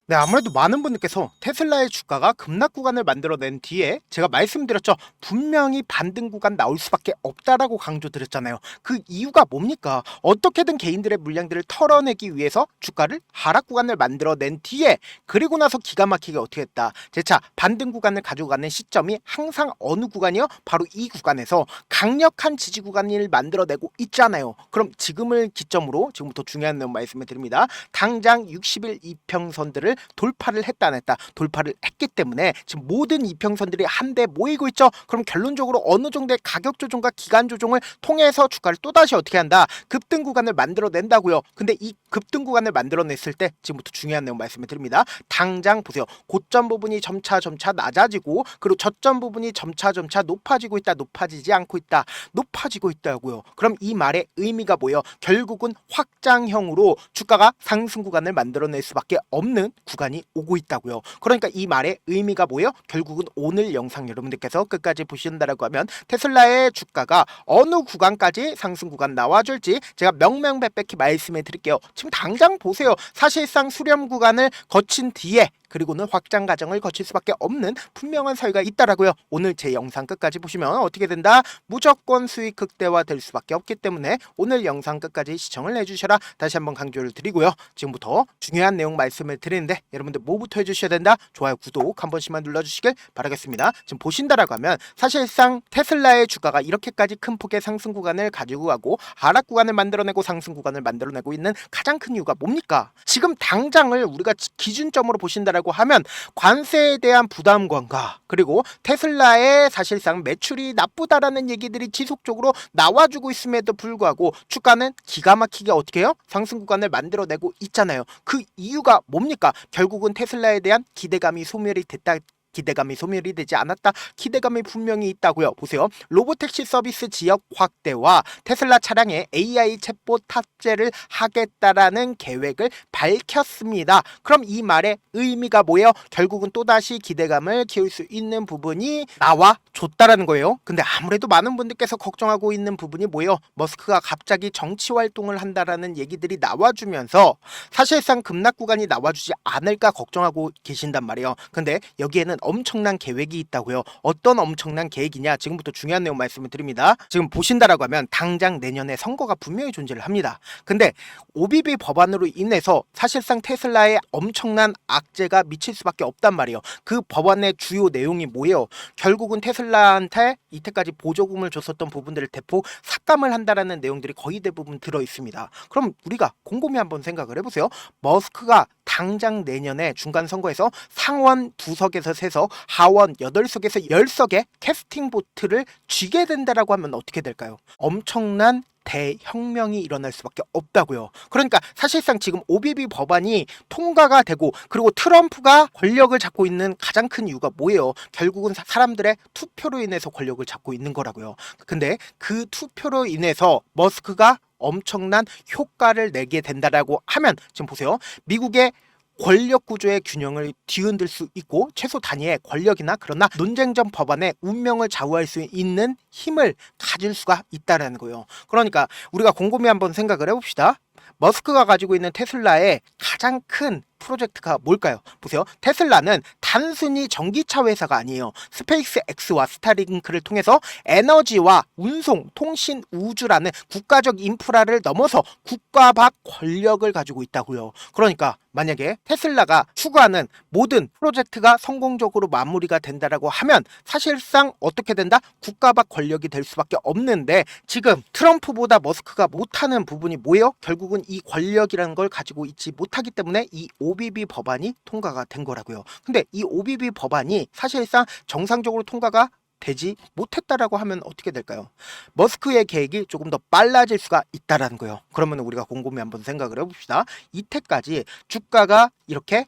네, 아무래도 많은 분들께서 테슬라의 주가가 급락 구간을 만들어낸 뒤에 제가 말씀드렸죠. 분명히 반등 구간 나올 수밖에 없다라고 강조드렸잖아요. 그 이유가 뭡니까? 어떻게든 개인들의 물량들을 털어내기 위해서 주가를 하락 구간을 만들어낸 뒤에 그리고 나서 기가 막히게 어떻게 했다. 재차 반등 구간을 가지고 가는 시점이 항상 어느 구간이요? 바로 이 구간에서 강력한 지지 구간을 만들어내고 있잖아요. 그럼 지금을 기점으로 지금부터 중요한 내용 말씀을 드립니다. 당장 60일 이평선들을 돌파를 했다 안 했다. 돌파를 했기 때문에 지금 모든 이평선들이 한데 모이고 있죠. 그럼 결론적으로 어느 정도의 가격 조정과 기간 조정을 통해서 주가를 또다시 어떻게 한다. 급등 구간을 만들어낸다고요. 근데 이 급등 구간을 만들어냈을 때 지금부터 중요한 내용 말씀을 드립니다. 당장 보세요. 고점 부분이 점차 낮아지고 그리고 저점 부분이 점차 높아지고 있다. 높아지지 않고 있다. 높아지고 있다고요. 그럼 이 말의 의미가 뭐예요? 결국은 확장형으로 주가가 상승 구간을 만들어낼 수밖에 없는 구간이 오고 있다고요. 그러니까 이 말의 의미가 뭐예요? 결국은 오늘 영상 여러분들께서 끝까지 보신다라고 하면 테슬라의 주가가 어느 구간까지 상승 구간 나와줄지 제가 명명백백히 말씀해 드릴게요. 지금 당장 보세요. 사실상 수렴 구간을 거친 뒤에 그리고는 확장 과정을 거칠 수밖에 없는 분명한 사유가 있다라고요. 오늘 제 영상 끝까지 보시면 어떻게 된다? 무조건 수익 극대화 될 수밖에 없기 때문에 오늘 영상 끝까지 시청을 해주셔라. 다시 한번 강조를 드리고요. 지금부터 중요한 내용 말씀을 드리는데 여러분들 뭐부터 해주셔야 된다? 좋아요, 구독 한 번씩만 눌러주시길 바라겠습니다. 지금 보신다라고 하면 사실상 테슬라의 주가가 이렇게까지 큰 폭의 상승 구간을 가지고 가고 하락 구간을 만들어내고 상승 구간을 만들어내고 있는 가장 큰 이유가 뭡니까? 지금 당장을 우리가 기준점으로 보신다라고 하면 관세에 대한 부담감과 그리고 테슬라의 사실상 매출이 나쁘다라는 얘기들이 지속적으로 나와주고 있음에도 불구하고 주가는 기가 막히게 어떻게 해요? 상승 구간을 만들어내고 있잖아요. 그 이유가 뭡니까? 결국은 테슬라에 대한 기대감이 소멸이 됐다. 기대감이 소멸이 되지 않았다. 기대감이 분명히 있다고요. 보세요. 로보택시 서비스 지역 확대와 테슬라 차량에 AI 챗봇 탑재를 하겠다라는 계획을 밝혔습니다. 그럼 이 말의 의미가 뭐예요? 결국은 또다시 기대감을 키울 수 있는 부분이 나와 줬다라는 거예요. 근데 아무래도 많은 분들께서 걱정하고 있는 부분이 뭐예요? 머스크가 갑자기 정치 활동을 한다라는 얘기들이 나와주면서 사실상 급락 구간이 나와주지 않을까 걱정하고 계신단 말이에요. 근데 여기에는 엄청난 계획이 있다고요. 어떤 엄청난 계획이냐? 지금부터 중요한 내용 말씀을 드립니다. 지금 보신다라고 하면 당장 내년에 선거가 분명히 존재를 합니다. 근데 OBB 법안으로 인해서 사실상 테슬라에 엄청난 악재가 미칠 수밖에 없단 말이에요. 그 법안의 주요 내용이 뭐예요? 결국은 테슬라한테 이때까지 보조금을 줬었던 부분들을 대폭 삭감을 한다라는 내용들이 거의 대부분 들어 있습니다. 그럼 우리가 곰곰이 한번 생각을 해보세요. 머스크가 당장 내년에 중간 선거에서 상원 2석에서 3석, 하원 8석에서 10석의 캐스팅 보트를 쥐게 된다라고 하면 어떻게 될까요? 엄청난 대혁명이 일어날 수밖에 없다고요. 그러니까 사실상 지금 OBB 법안이 통과가 되고 그리고 트럼프가 권력을 잡고 있는 가장 큰 이유가 뭐예요? 결국은 사람들의 투표로 인해서 권력을 잡고 있는 거라고요. 근데 그 투표로 인해서 머스크가 엄청난 효과를 내게 된다라고 하면 지금 보세요. 미국의 권력 구조의 균형을 뒤흔들 수 있고 최소 단위의 권력이나 그러나 논쟁점 법안의 운명을 좌우할 수 있는 힘을 가질 수가 있다는 거예요. 그러니까 우리가 곰곰이 한번 생각을 해봅시다. 머스크가 가지고 있는 테슬라의 가장 큰 프로젝트가 뭘까요? 보세요. 테슬라는 단순히 전기차 회사가 아니에요. 스페이스 X와 스타링크를 통해서 에너지와 운송, 통신, 우주라는 국가적 인프라를 넘어서 국가 밖 권력을 가지고 있다고요. 그러니까 만약에 테슬라가 추구하는 모든 프로젝트가 성공적으로 마무리가 된다라고 하면 사실상 어떻게 된다? 국가 밖 권력이 될 수밖에 없는데 지금 트럼프보다 머스크가 못하는 부분이 뭐예요? 결국은 이 권력이라는 걸 가지고 있지 못하기 때문에 이 OBB 법안이 통과가 된 거라고요. 근데 이 OBB 법안이 사실상 정상적으로 통과가 되지 못했다라고 하면 어떻게 될까요? 머스크의 계획이 조금 더 빨라질 수가 있다라는 거예요. 그러면 우리가 곰곰이 한번 생각을 해봅시다. 이때까지 주가가 이렇게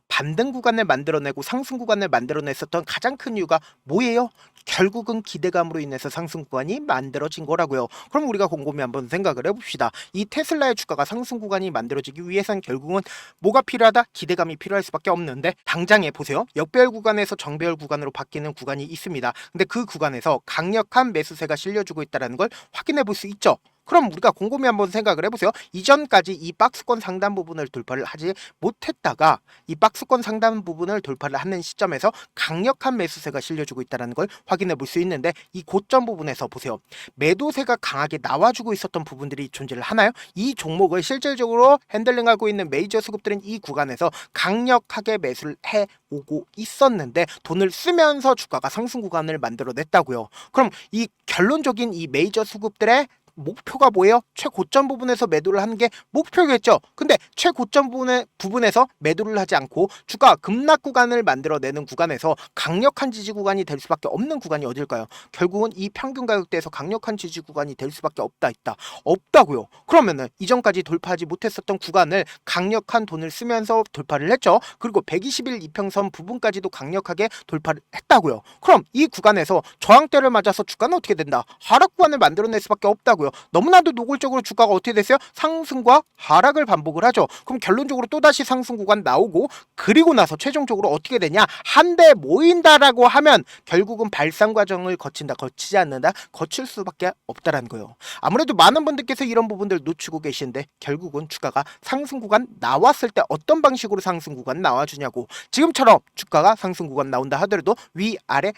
반등 구간을 만들어내고 상승 구간을 만들어냈었던 가장 큰 이유가 뭐예요? 결국은 기대감으로 인해서 상승 구간이 만들어진 거라고요. 그럼 우리가 곰곰이 한번 생각을 해봅시다. 이 테슬라의 주가가 상승 구간이 만들어지기 위해선 결국은 뭐가 필요하다? 기대감이 필요할 수밖에 없는데 당장에 보세요. 역배열 구간에서 정배열 구간으로 바뀌는 구간이 있습니다. 근데 그 구간에서 강력한 매수세가 실려주고 있다는 걸 확인해 볼 수 있죠. 그럼 우리가 곰곰이 한번 생각을 해보세요. 이전까지 이 박스권 상단 부분을 돌파를 하지 못했다가 이 박스권 상단 부분을 돌파를 하는 시점에서 강력한 매수세가 실려주고 있다는 걸 확인해 볼 수 있는데, 이 고점 부분에서 보세요. 매도세가 강하게 나와주고 있었던 부분들이 존재를 하나요? 이 종목을 실질적으로 핸들링하고 있는 메이저 수급들은 이 구간에서 강력하게 매수를 해오고 있었는데 돈을 쓰면서 주가가 상승 구간을 만들어냈다고요. 그럼 이 결론적인 이 메이저 수급들의 목표가 뭐예요? 최고점 부분에서 매도를 하는 게 목표겠죠. 근데 최고점 부분에서 매도를 하지 않고 주가 급락 구간을 만들어내는 구간에서 강력한 지지 구간이 될 수밖에 없는 구간이 어딜까요? 결국은 이 평균 가격대에서 강력한 지지 구간이 될 수밖에 있다. 없다고요. 그러면은 이전까지 돌파하지 못했었던 구간을 강력한 돈을 쓰면서 돌파를 했죠. 그리고 120일 이평선 부분까지도 강력하게 돌파를 했다고요. 그럼 이 구간에서 저항대를 맞아서 주가는 어떻게 된다? 하락 구간을 만들어낼 수밖에 없다고요. 너무나도 노골적으로 주가가 어떻게 됐어요? 상승과 하락을 반복을 하죠. 그럼 결론적으로 또다시 상승 구간 나오고, 그리고 나서 최종적으로 어떻게 되냐? 한 배 모인다라고 하면 결국은 발상 과정을 거치지 않는다? 거칠 수밖에 없다라는 거예요. 아무래도 많은 분들께서 이런 부분들 놓치고 계시는데, 결국은 주가가 상승 구간 나왔을 때 어떤 방식으로 상승 구간 나와주냐고. 지금처럼 주가가 상승 구간 나온다 하더라도 위아래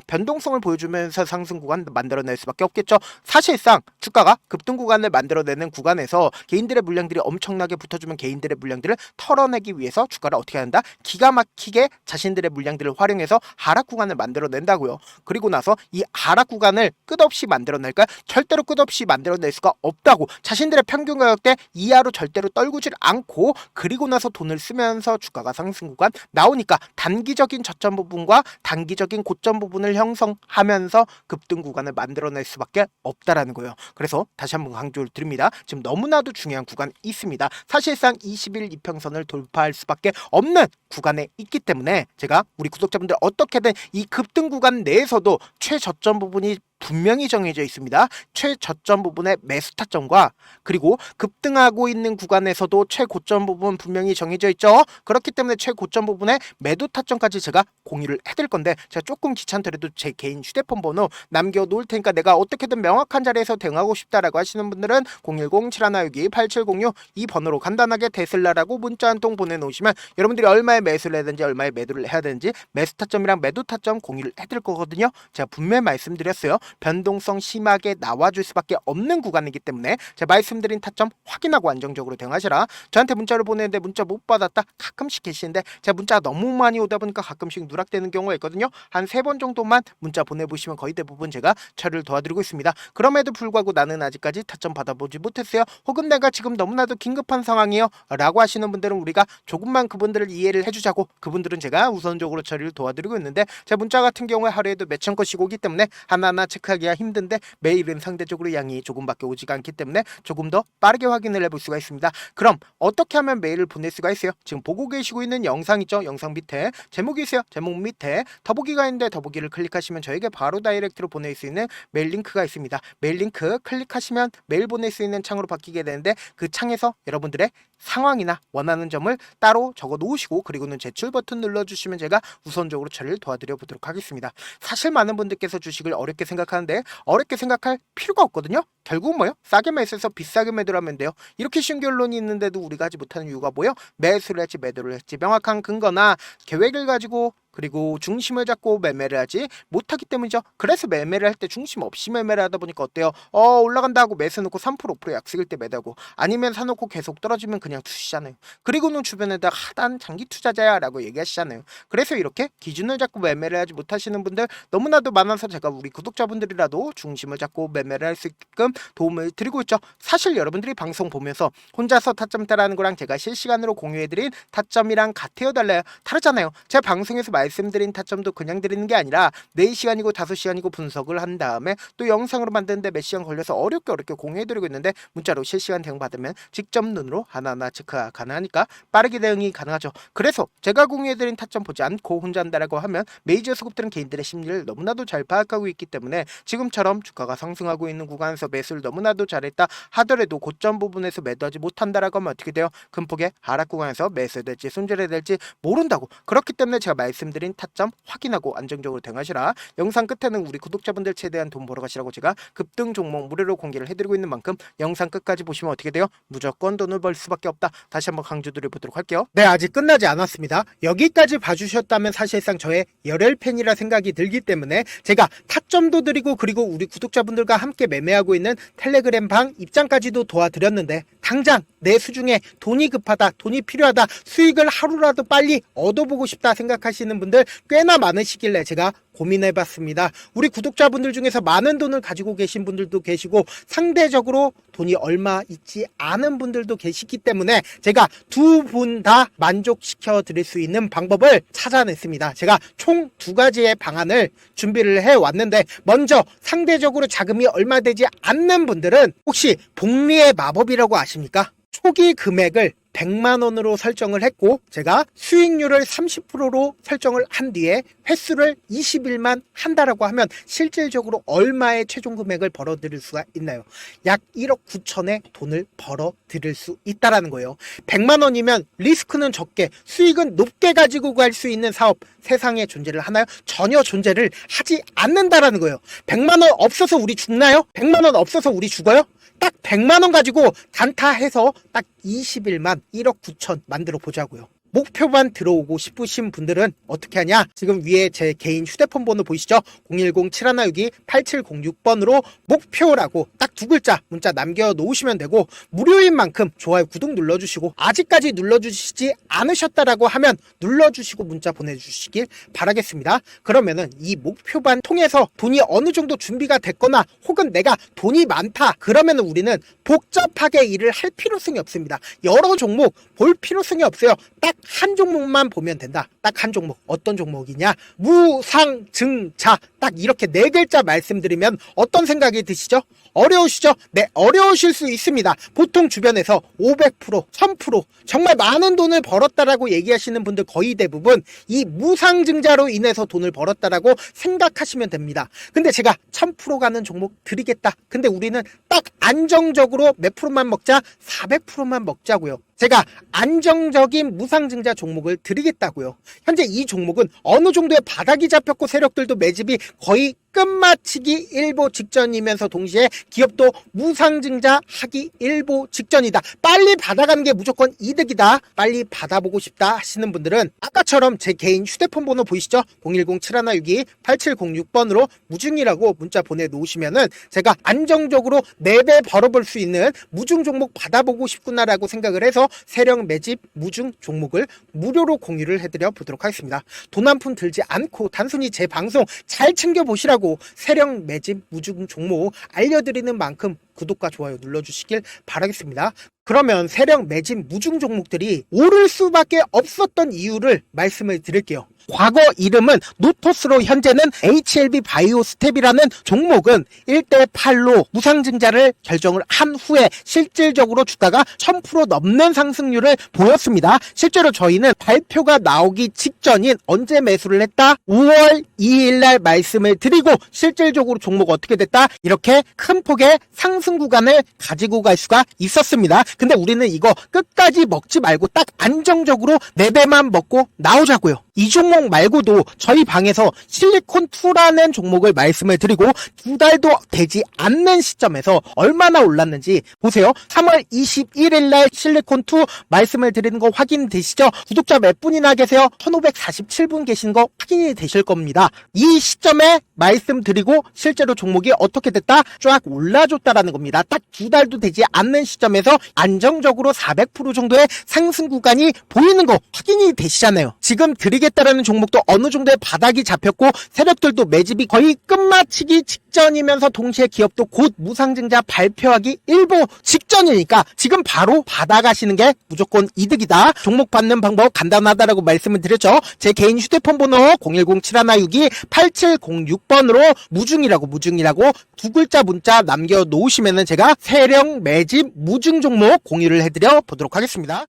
변동성을 보여주면서 상승 구간 만들어낼 수밖에 없겠죠. 사실상 주가가 급등 구간을 만들어내는 구간에서 개인들의 물량들이 엄청나게 붙어주면 개인들의 물량들을 털어내기 위해서 주가를 어떻게 한다? 기가 막히게 자신들의 물량들을 활용해서 하락 구간을 만들어낸다고요. 그리고 나서 이 하락 구간을 끝없이 만들어낼까? 절대로 끝없이 만들어낼 수가 없다고. 자신들의 평균 가격대 이하로 절대로 떨구질 않고, 그리고 나서 돈을 쓰면서 주가가 상승 구간 나오니까 단기적인 저점 부분과 단기적인 고점 부분을 형성하면서 급등 구간을 만들어낼 수밖에 없다라는 거예요. 그래서 다시 한번 강조를 드립니다. 지금 너무나도 중요한 구간이 있습니다. 사실상 20일 이평선을 돌파할 수밖에 없는 구간에 있기 때문에 제가 우리 구독자분들 어떻게든 이 급등 구간 내에서도 최저점 부분이 분명히 정해져 있습니다. 최저점 부분의 매수 타점과 그리고 급등하고 있는 구간에서도 최고점 부분 분명히 정해져 있죠. 그렇기 때문에 최고점 부분의 매도 타점까지 제가 공유를 해드릴 건데, 제가 조금 귀찮더라도 제 개인 휴대폰 번호 남겨놓을 테니까 내가 어떻게든 명확한 자리에서 대응하고 싶다라고 하시는 분들은 010-7162-8706 이 번호로 간단하게 테슬라라고 문자 한 통 보내놓으시면 여러분들이 얼마에 매수를 해야 되는지 얼마에 매도를 해야 되는지 매수 타점이랑 매도 타점 공유를 해드릴 거거든요. 제가 분명히 말씀드렸어요. 변동성 심하게 나와줄 수밖에 없는 구간이기 때문에 제가 말씀드린 타점 확인하고 안정적으로 대응하시라. 저한테 문자를 보내는데 문자 못 받았다 가끔씩 계시는데, 제가 문자가 너무 많이 오다 보니까 가끔씩 누락되는 경우가 있거든요. 한 3번 정도만 문자 보내보시면 거의 대부분 제가 처리를 도와드리고 있습니다. 그럼에도 불구하고 나는 아직까지 타점 받아보지 못했어요. 혹은 내가 지금 너무나도 긴급한 상황이에요 라고 하시는 분들은 우리가 조금만 그분들을 이해를 해주자고, 그분들은 제가 우선적으로 처리를 도와드리고 있는데, 제 문자 같은 경우에 하루에도 몇천 건씩 오기 때문에 하나하나 체크하기가 힘든데, 메일은 상대적으로 양이 조금밖에 오지가 않기 때문에 조금 더 빠르게 확인을 해볼 수가 있습니다. 그럼 어떻게 하면 메일을 보낼 수가 있어요? 지금 보고 계시고 있는 영상 있죠? 영상 밑에 제목이 있어요. 제목 밑에 더보기가 있는데 더보기를 클릭하시면 저에게 바로 다이렉트로 보낼 수 있는 메일 링크가 있습니다. 메일 링크 클릭하시면 메일 보낼 수 있는 창으로 바뀌게 되는데, 그 창에서 여러분들의 상황이나 원하는 점을 따로 적어 놓으시고 그리고는 제출 버튼 눌러주시면 제가 우선적으로 처리를 도와드려 보도록 하겠습니다. 사실 많은 분들께서 주식을 어렵게 생각하는데 어렵게 생각할 필요가 없거든요. 결국은 뭐예요? 싸게 매수해서 비싸게 매도를 하면 돼요. 이렇게 쉬운 결론이 있는데도 우리가 하지 못하는 이유가 뭐예요? 매수를 했지 매도를 했지 명확한 근거나 계획을 가지고 그리고 중심을 잡고 매매를 하지 못하기 때문이죠. 그래서 매매를 할 때 중심 없이 매매를 하다 보니까 어때요? 올라간다 하고 매수 놓고 3% 5% 약속일 때 매도하고, 아니면 사놓고 계속 떨어지면 그냥 투시잖아요. 그리고는 주변에다 난 장기 투자자야 라고 얘기하시잖아요. 그래서 이렇게 기준을 잡고 매매를 하지 못하시는 분들 너무나도 많아서 제가 우리 구독자분들이라도 중심을 잡고 매매를 할 수 있게끔 도움을 드리고 있죠. 사실 여러분들이 방송 보면서 혼자서 타점 따라하는 거랑 제가 실시간으로 공유해드린 타점이랑 같아요 달라요? 다르잖아요. 제 방송에서 말씀드린 타점도 그냥 드리는 게 아니라 4시간이고 5시간이고 분석을 한 다음에 또 영상으로 만드는데 몇 시간 걸려서 어렵게 공유해드리고 있는데, 문자로 실시간 대응 받으면 직접 눈으로 하나하나 체크가 가능하니까 빠르게 대응이 가능하죠. 그래서 제가 공유해드린 타점 보지 않고 혼자 한다라고 하면 메이저 수급들은 개인들의 심리를 너무나도 잘 파악하고 있기 때문에 지금처럼 주가가 상승하고 있는 구간에서 매수를 너무나도 잘했다 하더라도 고점 부분에서 매도하지 못한다라고 하면 어떻게 돼요? 큰 폭의 하락 구간에서 매수해야 될지 손절해야 될지 모른다고. 그렇기 때문에 제가 말씀드린 말씀드린 타점 확인하고 안정적으로 대응하시라. 영상 끝에는 우리 구독자분들 최대한 돈 벌어 가시라고 제가 급등 종목 무료로 공개를 해드리고 있는 만큼 영상 끝까지 보시면 어떻게 돼요? 무조건 돈을 벌 수밖에 없다. 다시 한번 강조드려보도록 할게요. 네, 아직 끝나지 않았습니다. 여기까지 봐주셨다면 사실상 저의 열혈 팬이라 생각이 들기 때문에 제가 타점도 드리고 그리고 우리 구독자분들과 함께 매매하고 있는 텔레그램 방 입장까지도 도와드렸는데 당장 내 수중에 돈이 급하다, 돈이 필요하다, 수익을 하루라도 빨리 얻어보고 싶다 생각하시는 분들 꽤나 많으시길래 제가 고민해봤습니다. 우리 구독자분들 중에서 많은 돈을 가지고 계신 분들도 계시고 상대적으로 돈이 얼마 있지 않은 분들도 계시기 때문에 제가 두 분 다 만족시켜 드릴 수 있는 방법을 찾아냈습니다. 제가 총 두 가지의 방안을 준비를 해왔는데 먼저 상대적으로 자금이 얼마 되지 않는 분들은 혹시 복리의 마법이라고 아십니까? 초기 금액을 100만원으로 설정을 했고 제가 수익률을 30%로 설정을 한 뒤에 횟수를 20일만 한다라고 하면 실질적으로 얼마의 최종 금액을 벌어들일 수가 있나요? 약 1억 9천의 돈을 벌어들일 수 있다라는 거예요. 100만원이면 리스크는 적게 수익은 높게 가지고 갈 수 있는 사업 세상에 존재를 하나요? 전혀 존재를 하지 않는다라는 거예요. 100만원 없어서 우리 죽나요? 100만원 없어서 우리 죽어요? 딱 100만원 가지고 단타해서 딱 20일만 1억 9천 만들어 보자고요. 목표만 들어오고 싶으신 분들은 어떻게 하냐? 지금 위에 제 개인 휴대폰 번호 보이시죠? 010-7162-8706번으로 목표라고 딱 두 글자 문자 남겨놓으시면 되고 무료인 만큼 좋아요, 구독 눌러주시고 아직까지 눌러주시지 않으셨다라고 하면 눌러주시고 문자 보내주시길 바라겠습니다. 그러면은 이 목표반 통해서 돈이 어느 정도 준비가 됐거나 혹은 내가 돈이 많다 그러면 우리는 복잡하게 일을 할 필요성이 없습니다. 여러 종목 볼 필요성이 없어요. 딱 한 종목만 보면 된다. 딱 한 종목. 어떤 종목이냐? 무상증자. 딱 이렇게 네 글자 말씀드리면 어떤 생각이 드시죠? 어려우시죠? 네, 어려우실 수 있습니다. 보통 주변에서 500%, 1000% 정말 많은 돈을 벌었다라고 얘기하시는 분들 거의 대부분 이 무상증자로 인해서 돈을 벌었다라고 생각하시면 됩니다. 근데 제가 1000% 가는 종목 드리겠다. 근데 우리는 딱 안정적으로 몇 프로만 먹자? 400%만 먹자고요. 제가 안정적인 무상증자 종목을 드리겠다고요. 현재 이 종목은 어느 정도의 바닥이 잡혔고 세력들도 매집이 거의 끝마치기 일보 직전이면서 동시에 기업도 무상증자 하기 일보 직전이다. 빨리 받아가는 게 무조건 이득이다. 빨리 받아보고 싶다 하시는 분들은 아까처럼 제 개인 휴대폰 번호 보이시죠? 010-7162-8706번으로 무중이라고 문자 보내놓으시면은 제가 안정적으로 4배 벌어볼 수 있는 무중 종목 받아보고 싶구나라고 생각을 해서 세력 매집 무중 종목을 무료로 공유를 해드려 보도록 하겠습니다. 돈 한 푼 들지 않고 단순히 제 방송 잘 챙겨보시라고 세력 매집 무중 종목 알려드리는 만큼 구독과 좋아요 눌러주시길 바라겠습니다. 그러면 세력 매집 무중 종목들이 오를 수밖에 없었던 이유를 말씀을 드릴게요. 과거 이름은 노토스로 현재는 HLB 바이오스텝이라는 종목은 1대8로 무상증자를 결정을 한 후에 실질적으로 주가가 1000% 넘는 상승률을 보였습니다. 실제로 저희는 발표가 나오기 직전인 언제 매수를 했다? 5월 2일날 말씀을 드리고 실질적으로 종목 어떻게 됐다? 이렇게 큰 폭의 상승 구간을 가지고 갈 수가 있었습니다. 근데 우리는 이거 끝까지 먹지 말고 딱 안정적으로 4배만 먹고 나오자고요. 이 종목 말고도 저희 방에서 실리콘2라는 종목을 말씀을 드리고 2달도 되지 않는 시점에서 얼마나 올랐는지 보세요. 3월 21일 날 실리콘2 말씀을 드리는 거 확인되시죠? 구독자 몇 분이나 계세요? 1547분 계신 거 확인이 되실 겁니다. 이 시점에 말씀드리고 실제로 종목이 어떻게 됐다? 쫙 올라줬다라는 겁니다. 딱 2달도 되지 않는 시점에서 안정적으로 400% 정도의 상승 구간이 보이는 거 확인이 되시잖아요. 지금 드리겠다라는 종목도 어느 정도의 바닥이 잡혔고 세력들도 매집이 거의 끝마치기 직전이면서 동시에 기업도 곧 무상증자 발표하기 일보 직전이니까 지금 바로 받아가시는 게 무조건 이득이다. 종목 받는 방법 간단하다라고 말씀을 드렸죠. 제 개인 휴대폰 번호 010-7162-8706번으로 무중이라고 두 글자 문자 남겨놓으시면은 제가 세력 매집 무중 종목 공유를 해드려 보도록 하겠습니다.